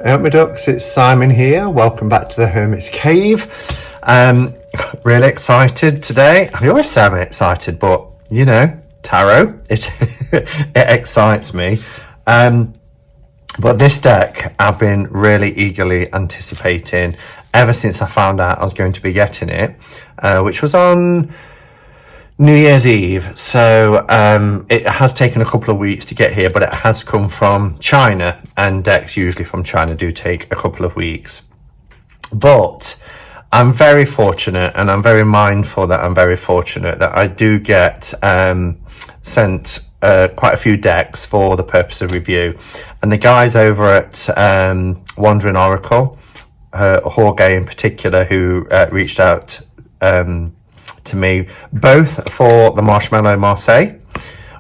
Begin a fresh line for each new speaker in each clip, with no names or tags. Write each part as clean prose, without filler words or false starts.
My ducks, it's Simon here. Welcome back to the Hermit's Cave. Really excited today. I always say I'm excited, but you know, tarot, it excites me. But this deck I've been really eagerly anticipating ever since I found out I was going to be getting it, which was on New Year's Eve. So it has taken a couple of weeks to get here, but it has come from China, and decks usually from China do take a couple of weeks. But I'm very fortunate, and I'm very mindful that I'm very fortunate that I do get sent quite a few decks for the purpose of review. And the guys over at Wandering Oracle, Jorge in particular, who reached out to me, both for the Marshmallow Marseille,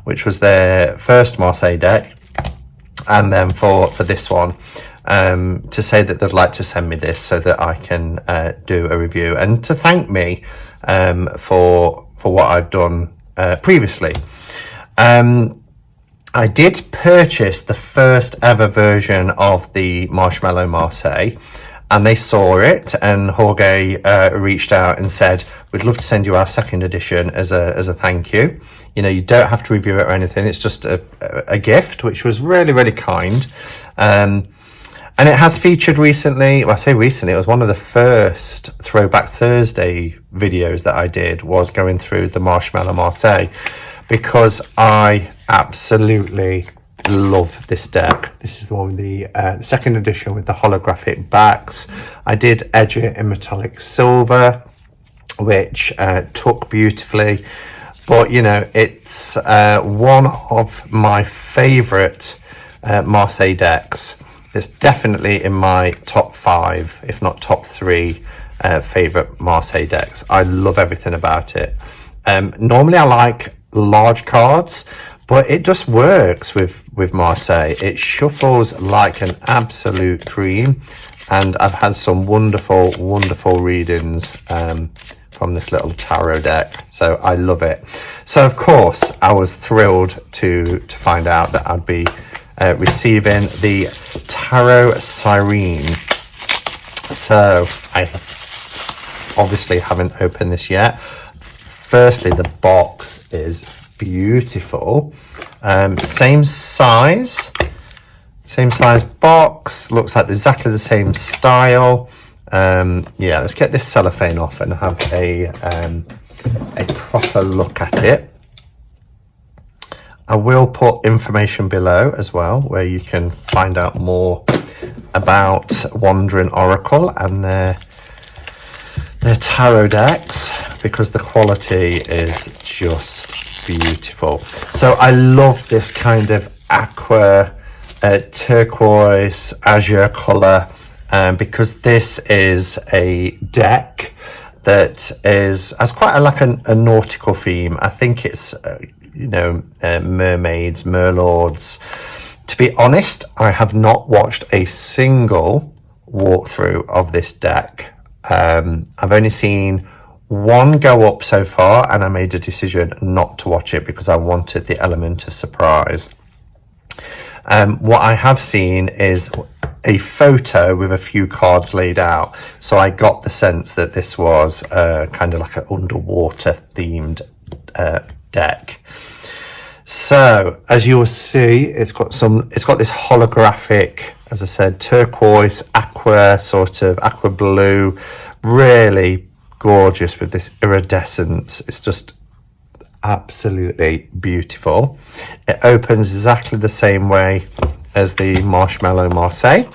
which was their first Marseille deck, and then for this one, to say that they'd like to send me this so that I can do a review, and to thank me for what I've done previously. I did purchase the first ever version of the Marshmallow Marseille, and they saw it, and Jorge reached out and said, we'd love to send you our second edition as a thank you. You know, you don't have to review it or anything. It's just a gift, which was really, really kind. And it has featured recently. Well, I say recently, it was one of the first Throwback Thursday videos that I did, was going through the Marshmallow Marseille, because I absolutely love this deck. This is the one with the second edition with the holographic backs. I did edge it in metallic silver, which took beautifully. But you know, it's one of my favorite Marseille decks. It's definitely in my top 5, if not top 3 favorite Marseille decks. I love everything about it. Normally I like large cards, but it just works with Marseille. It shuffles like an absolute dream, and I've had some wonderful readings from this little tarot deck, so I love it. So of course I was thrilled to find out that I'd be receiving the Tarot Sirène. So I obviously haven't opened this yet. Firstly, the box is beautiful. Same size box, looks like exactly the same style. Yeah, let's get this cellophane off and have a proper look at it. I will put information below as well, where you can find out more about Wandering Oracle and their tarot decks, because the quality is just beautiful. So I love this kind of aqua, turquoise, azure color, because this is a deck that has quite a nautical theme. I think it's you know, mermaids, merlords. To be honest, I have not watched a single walkthrough of this deck. I've only seen one go up so far, and I made a decision not to watch it because I wanted the element of surprise. What I have seen is a photo with a few cards laid out, so I got the sense that this was kind of like an underwater themed deck. So as you will see, it's got this holographic, as I said, turquoise, aqua, sort of aqua blue, really gorgeous with this iridescence. It's just absolutely beautiful. It opens exactly the same way as the Marshmallow Marseille,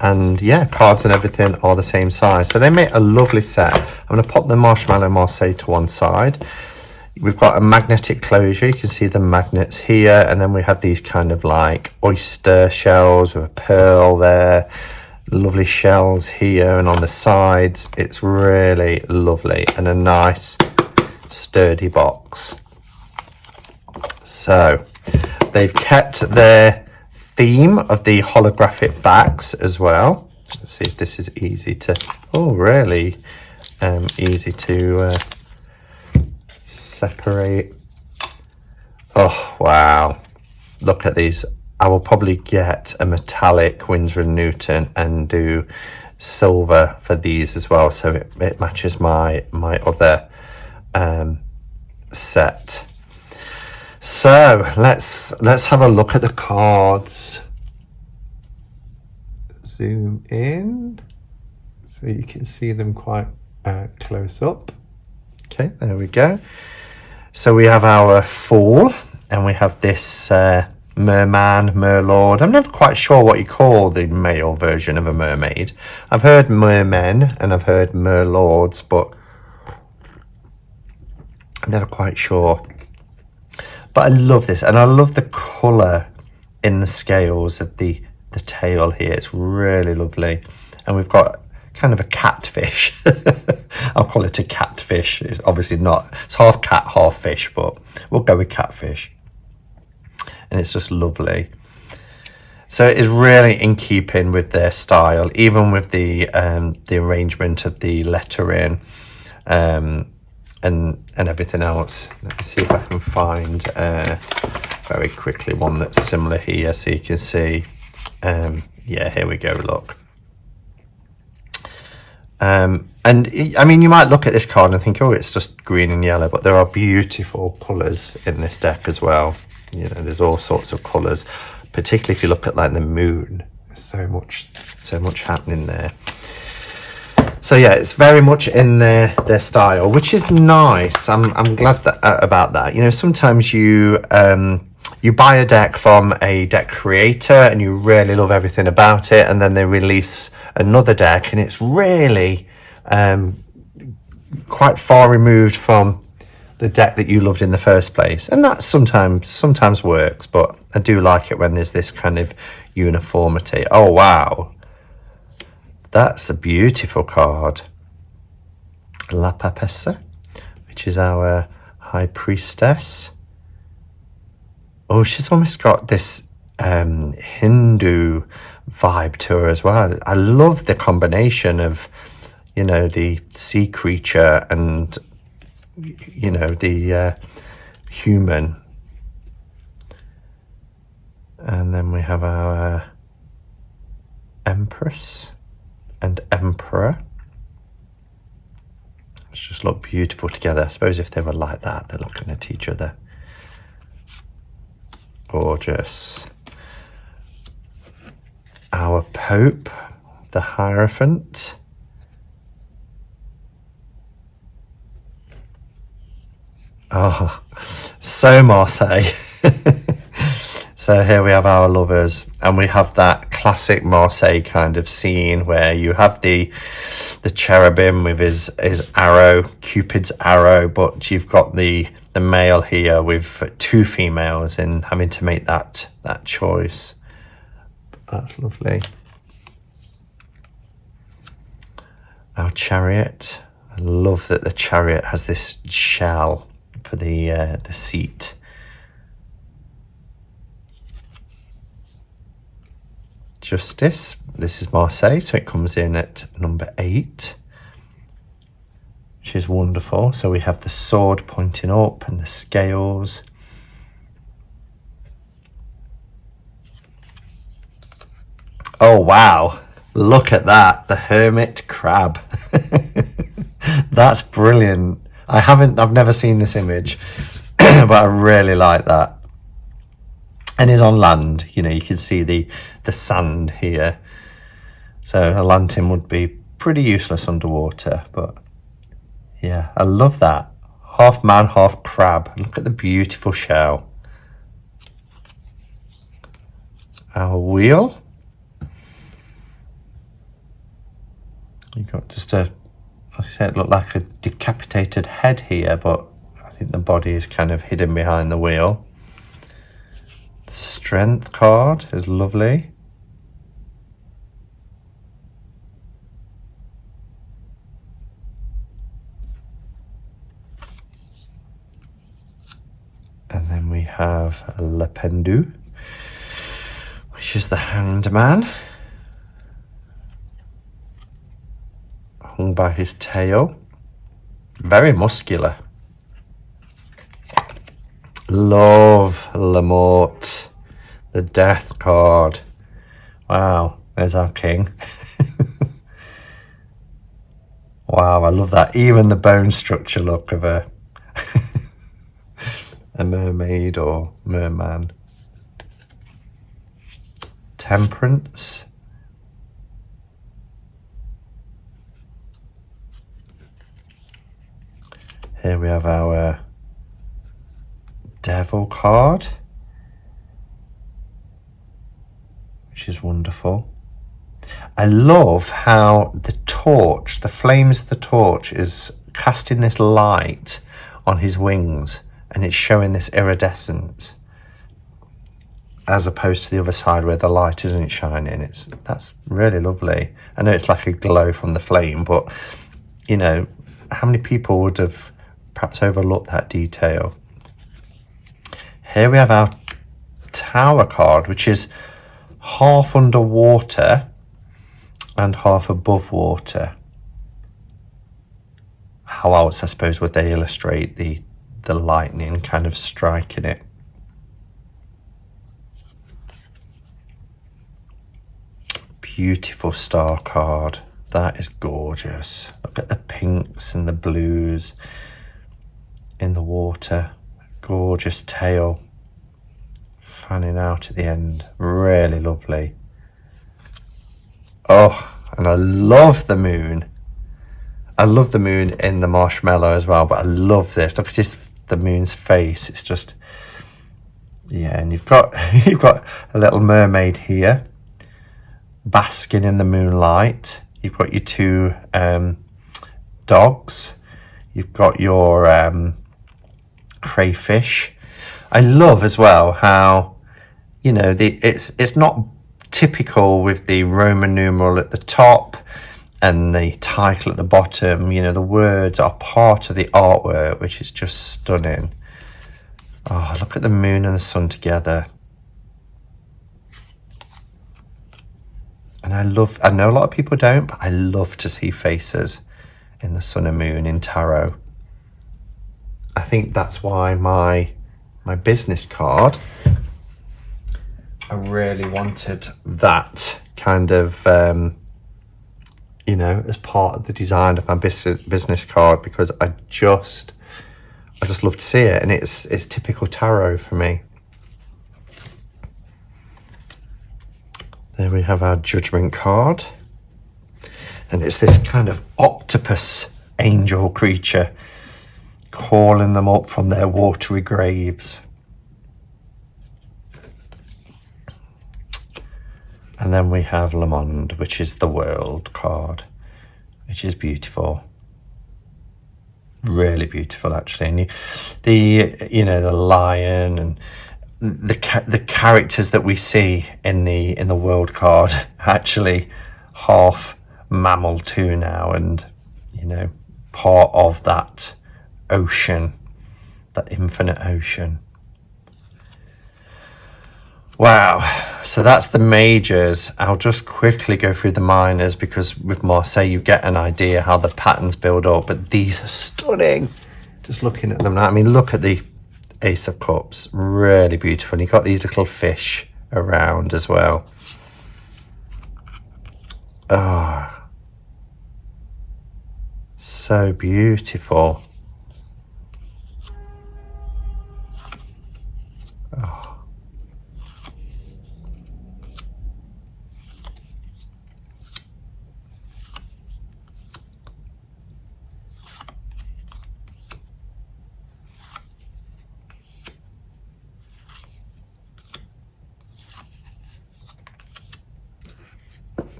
and yeah, cards and everything are the same size, so they make a lovely set. I'm going to pop the Marshmallow Marseille to one side. We've got a magnetic closure, you can see the magnets here, and then we have these kind of like oyster shells with a pearl there, lovely shells here and on the sides. It's really lovely, and a nice sturdy box. So they've kept their theme of the holographic backs as well. Let's see if this is easy to, really easy to separate. Oh wow, look at these I will probably get a metallic Winsor & Newton and do silver for these as well, so it matches my other set. So let's have a look at the cards. Zoom in so you can see them quite close up. Okay, there we go. So we have our Fool, and we have this Merman, Merlord. I'm never quite sure what you call the male version of a mermaid. I've heard mermen and I've heard merlords, but I'm never quite sure. But I love this, and I love the colour in the scales of the tail here. It's really lovely. And we've got kind of a catfish. I'll call it a catfish. It's obviously not, it's half cat, half fish, but we'll go with catfish. And it's just lovely. So it is really in keeping with their style, even with the arrangement of the lettering and everything else. Let me see if I can find very quickly one that's similar here, so you can see. Yeah, here we go, look. And I mean, you might look at this card and think, oh, it's just green and yellow, but there are beautiful colours in this deck as well. You know, there's all sorts of colours, particularly if you look at like the moon. There's so much happening there. So yeah, it's very much in their style, which is nice. I'm glad about that. You know, sometimes you buy a deck from a deck creator and you really love everything about it, and then they release another deck and it's really quite far removed from the deck that you loved in the first place, and that sometimes works, but I do like it when there's this kind of uniformity. Oh wow, that's a beautiful card. La Papessa, which is our High Priestess. Oh, she's almost got this Hindu vibe to her as well. I love the combination of, you know, the sea creature and, you know, the human. And then we have our Empress and Emperor, which just look beautiful together. I suppose if they were like that, they're looking at each other. Gorgeous. Our Pope, the Hierophant. Oh, so Marseille. So here we have our lovers, and we have that classic Marseille kind of scene where you have the cherubim with his arrow, Cupid's arrow, but you've got the male here with two females and having to make that choice. That's lovely. Our Chariot. I love that the Chariot has this shell for the seat. Justice. This is Marseille, so it comes in at number 8, which is wonderful. So we have the sword pointing up and the scales. Oh wow, look at that, the Hermit Crab. That's brilliant. I've never seen this image, but I really like that. And is on land, you know, you can see the sand here. So a lantern would be pretty useless underwater, but yeah, I love that. Half man, half crab. Look at the beautiful shell. Our wheel. You got just like I said, it looked like a decapitated head here, but I think the body is kind of hidden behind the wheel. The Strength card is lovely. And then we have Le Pendu, which is the Hanged Man, hung by his tail. Very muscular. Love Le Mort, The Death card. Wow, there's our king. Wow, I love that. Even the bone structure look of a a mermaid or merman. Temperance. Here we have our Devil card, which is wonderful. I love how the torch, the flames of the torch, is casting this light on his wings, and it's showing this iridescence, as opposed to the other side where the light isn't shining. That's really lovely. I know it's like a glow from the flame, but you know, how many people would have perhaps overlooked that detail? Here we have our Tower card, which is half underwater and half above water. How else, I suppose, would they illustrate the lightning kind of striking it? Beautiful Star card. That is gorgeous. Look at the pinks and the blues in the water. Gorgeous tail fanning out at the end. Really lovely. Oh, and I love the moon. I love the moon in the marshmallow as well, but I love this. Look at this, the moon's face. It's just, yeah. And you've got a little mermaid here basking in the moonlight. You've got your two dogs. You've got your crayfish. I love as well how, you know, it's not typical with the Roman numeral at the top and the title at the bottom. You know, the words are part of the artwork, which is just stunning. Oh, look at the moon and the sun together. And I know a lot of people don't, but I love to see faces in the sun and moon in tarot. I think that's why my business card, I really wanted that kind of, you know, as part of the design of my business card, because I just love to see it, and it's typical tarot for me. There we have our Judgment card, and it's this kind of octopus angel creature calling them up from their watery graves. And then we have Le Monde, which is the World card, which is beautiful. Really beautiful, actually. And the lion and the characters that we see in the World card actually half mammal too now, and you know, part of that ocean, that infinite ocean. Wow, so that's the majors. I'll just quickly go through the minors, because with Marseille you get an idea how the patterns build up, but these are stunning. Just looking at them now, I mean, look at the Ace of Cups, really beautiful. And you've got these little fish around as well. Ah, oh, so beautiful. Oh.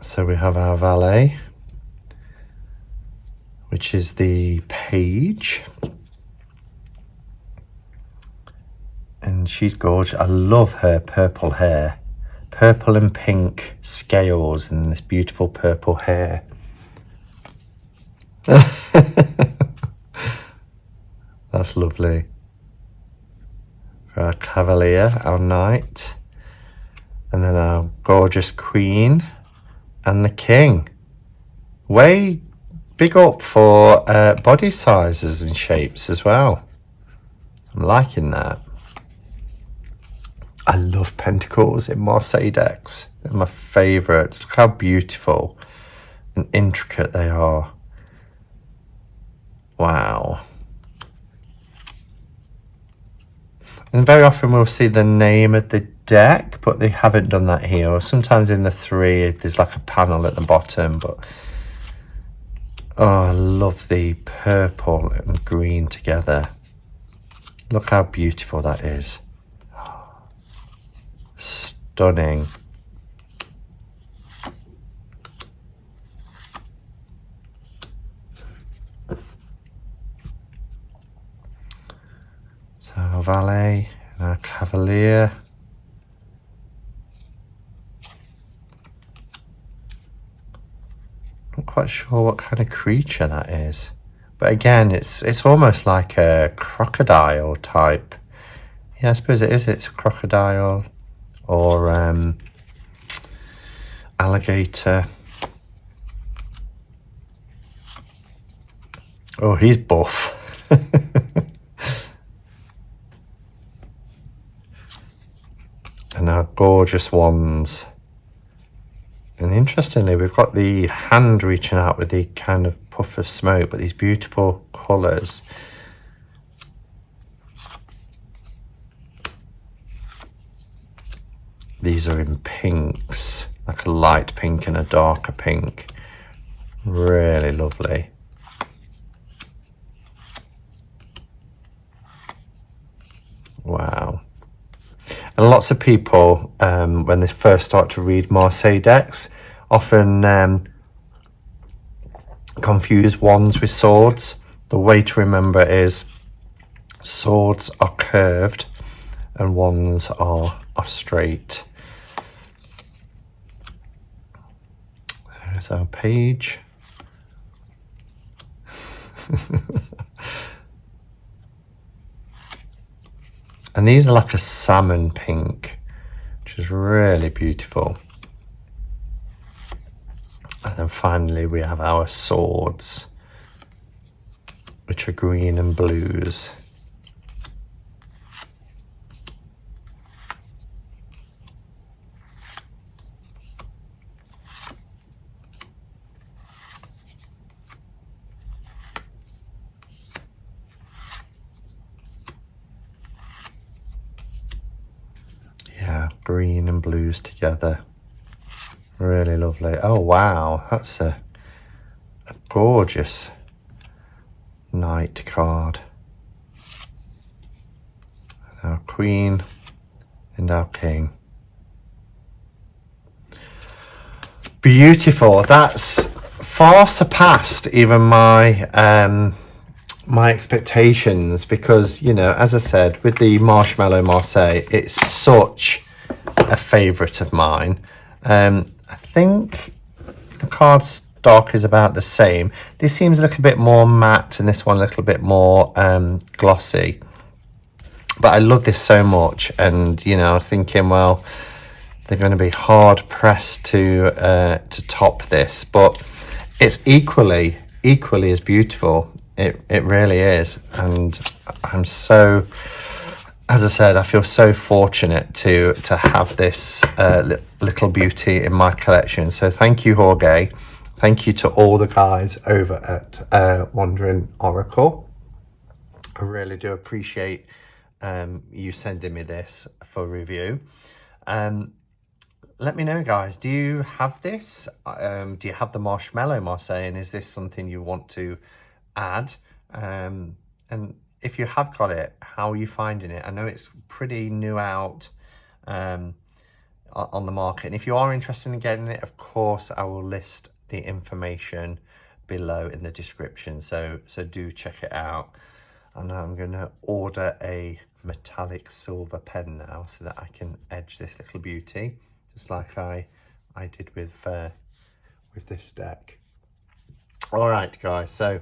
So we have our valet, which is the page, and she's gorgeous. I love her purple hair, purple and pink scales and this beautiful purple hair. That's lovely. For our cavalier, our knight, and then our gorgeous queen and the king. Way big up for body sizes and shapes as well. I'm liking that. I love pentacles in Marseille decks. They're my favourites. Look how beautiful and intricate they are. Wow. And very often we'll see the name of the deck, but they haven't done that here. Or sometimes in the 3 there's like a panel at the bottom, but oh, I love the purple and green together. Look how beautiful that is. Stunning. So our valet and our cavalier. Not quite sure what kind of creature that is, but again, it's almost like a crocodile type. Yeah, I suppose it is. It's a crocodile or alligator. Oh, he's buff. And our gorgeous wands. And interestingly, we've got the hand reaching out with the kind of puff of smoke, but these beautiful colours. These are in pinks, like a light pink and a darker pink. Really lovely. Wow. And lots of people, when they first start to read Marseille decks, often confuse wands with swords. The way to remember is swords are curved and wands are straight. There's our page. And these are like a salmon pink, which is really beautiful. And then finally we have our swords, which are green and blues. Green and blues together. Really lovely. Oh wow, that's a gorgeous knight card. Our queen and our king. Beautiful. That's far surpassed even my my expectations, because, you know, as I said, with the Marshmallow Marseille, it's such a favourite of mine. I think the cardstock is about the same. This seems a little bit more matte and this one a little bit more glossy, but I love this so much. And, you know, I was thinking, well, they're going to be hard pressed to top this, but it's equally as beautiful. It really is. And I'm so, as I said, I feel so fortunate to have this little beauty in my collection. So thank you, Jorge. Thank you to all the guys over at Wandering Oracle. I really do appreciate you sending me this for review. Let me know, guys, do you have this? Do you have the Marshmallow Marseille, and is this something you want to add? And if you have got it, how are you finding it? I know it's pretty new out on the market, and if you are interested in getting it, of course I will list the information below in the description, so do check it out. And I'm going to order a metallic silver pen now so that I can edge this little beauty, just like I did with this deck. All right, guys, so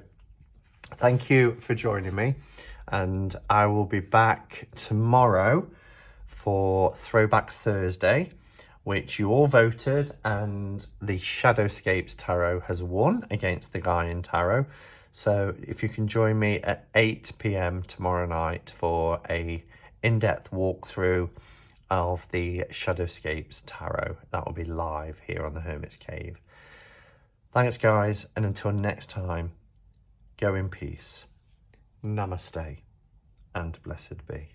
thank you for joining me, and I will be back tomorrow for Throwback Thursday, which you all voted, and the Shadowscapes Tarot has won against the Gaian Tarot. So if you can join me at 8 p.m. tomorrow night for a in-depth walkthrough of the Shadowscapes Tarot. That will be live here on the Hermit's Cave. Thanks guys, and until next time, go in peace. Namaste and blessed be.